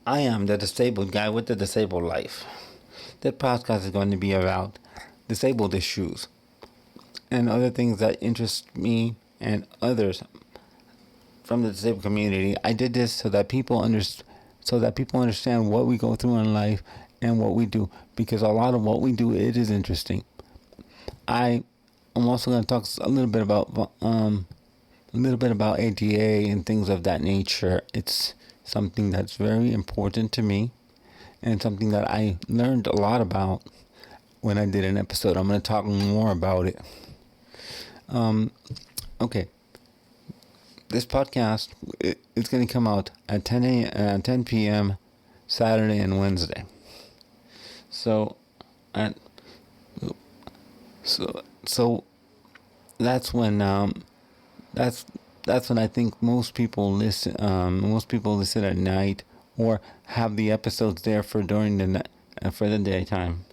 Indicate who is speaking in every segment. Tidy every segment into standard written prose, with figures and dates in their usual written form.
Speaker 1: I am the disabled guy with the disabled life. This podcast is going to be about disabled issues and other things that interest me and others from the disabled community. I did this so that people understand what we go through in life and what we do, because a lot of what we do, it is interesting. I'm also going to talk a little bit about ADA and things of that nature. It's something that's very important to me and something that I learned a lot about when I did an episode. I'm going to talk more about it. Okay. This podcast, it's going to come out at 10 p.m. Saturday and Wednesday. So that's when that's when I think most people listen. Most people listen at night or have the episodes there for during for the daytime.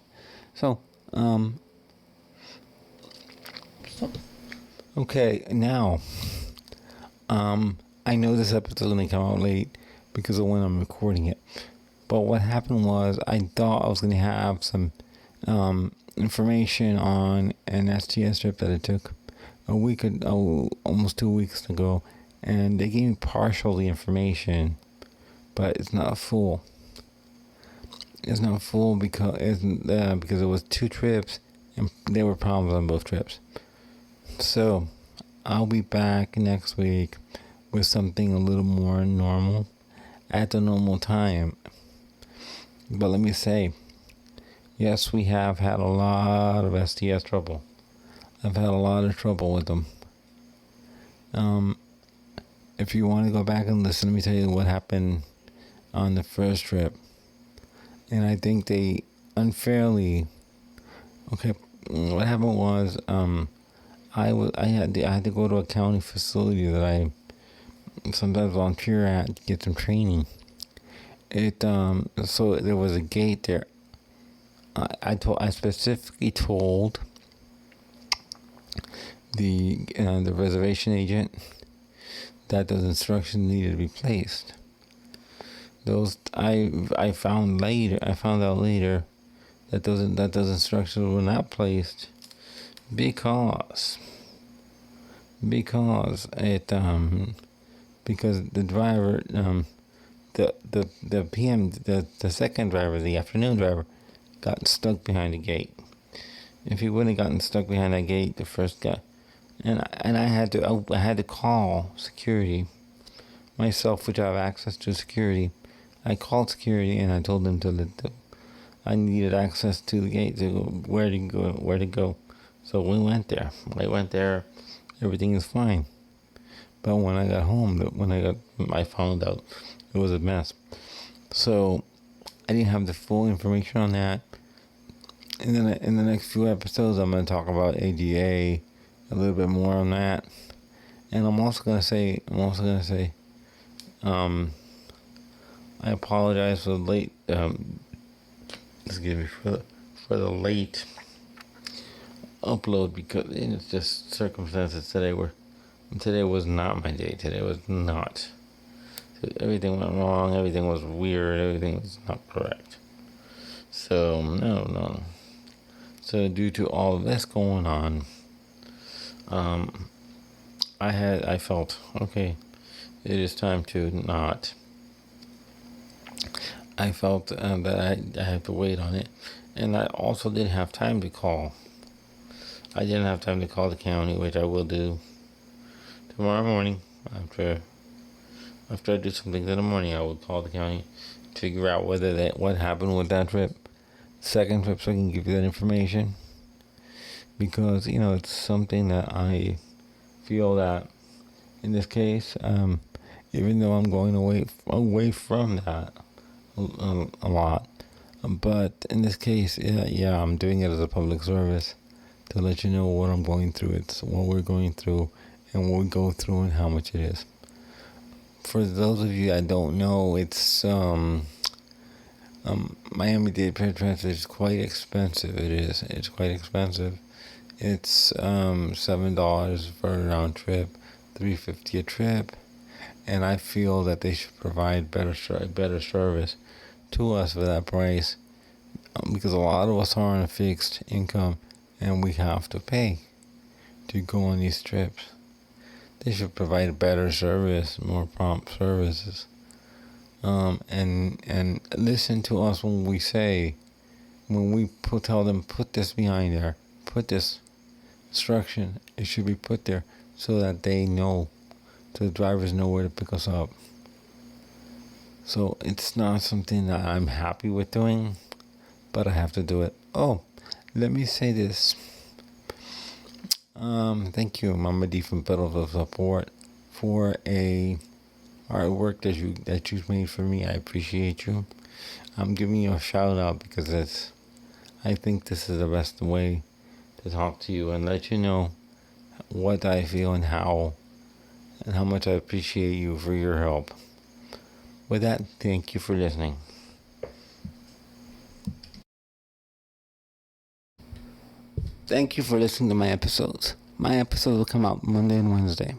Speaker 1: So okay, now I know this episode is gonna come out late because of when I'm recording it. But what happened was I thought I was gonna have some information on an STS trip that I took almost 2 weeks ago, and they gave me partial the information, but it's not full. It's not full because it was 2 trips and there were problems on both trips. So I'll be back next week with something a little more normal at the normal time. But let me say, yes, we have had a lot of STS trouble. I've had a lot of trouble with them. If you want to go back and listen, let me tell you what happened on the first trip. And I think they unfairly. Okay, what happened was I had to go to a county facility that I sometimes volunteer at to get some training. So there was a gate there. I specifically told the reservation agent that those instructions needed to be placed. I found out later that those instructions were not placed because the driver the second driver, the afternoon driver, got stuck behind the gate. If he wouldn't have gotten stuck behind that gate, the first guy, and I had to call security myself, which I have access to security. I called security and I told them I needed access to the gate to go where to go. So we went there. I went there. Everything is fine. But when I got home, I found out it was a mess. So I didn't have the full information on that. And then in the next few episodes, I'm going to talk about ADA a little bit more on that. And I'm also going to say, I apologize for the late, excuse me, for the late upload, because it's just circumstances today was not my day. Today was not. Everything went wrong. Everything was weird. Everything was not correct. So, no. So, due to all of this going on, I felt, okay, it is time to not. I felt that I had to wait on it. And I also didn't have time to call. I didn't have time to call the county, which I will do tomorrow morning. After I do some things in the morning, I will call the county to figure out what happened with that trip. Second trip, so I can give you that information. Because, it's something that I feel that, in this case, even though I'm going away from that a lot, but in this case, yeah, I'm doing it as a public service to let you know what I'm going through. It's what we're going through and what we go through and how much it is. For those of you that don't know, it's Miami-Dade transit is quite expensive. It is. It's quite expensive. It's $7 for a round trip, $3.50 a trip, and I feel that they should provide better service to us for that price, because a lot of us are on a fixed income and we have to pay to go on these trips. They should provide better service, more prompt services, and listen to us when we say, when we tell them, put this behind there, put this instruction, it should be put there so that they know, so the drivers know where to pick us up. So it's not something that I'm happy with doing, but I have to do it. Oh, let me say this. Thank you, Mama D from Pedalville Support, for a artwork that you've made for me. I appreciate you. I'm giving you a shout out because I think this is the best way to talk to you and let you know what I feel and how much I appreciate you for your help. With that, thank you for listening. Thank you for listening to my episodes. My episodes will come out Monday and Wednesday.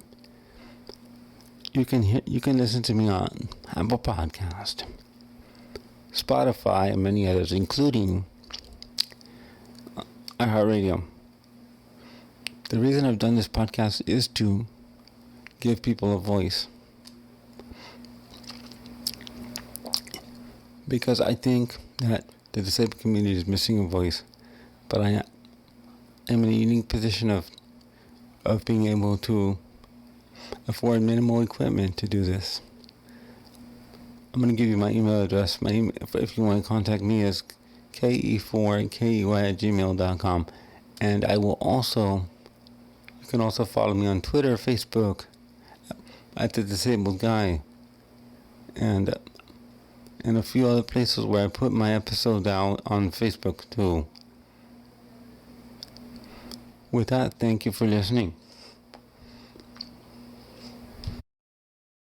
Speaker 1: You can listen to me on Apple Podcast, Spotify, and many others, including iHeartRadio. The reason I've done this podcast is to give people a voice, because I think that the disabled community is missing a voice, but I am in a unique position of being able to afford minimal equipment to do this. I'm going to give you my email address. My email, if you want to contact me, is ke4key@gmail.com. And I will also, you can also follow me on Twitter, Facebook, at The Disabled Guy, and a few other places where I put my episodes out on Facebook too. With that, thank you for listening.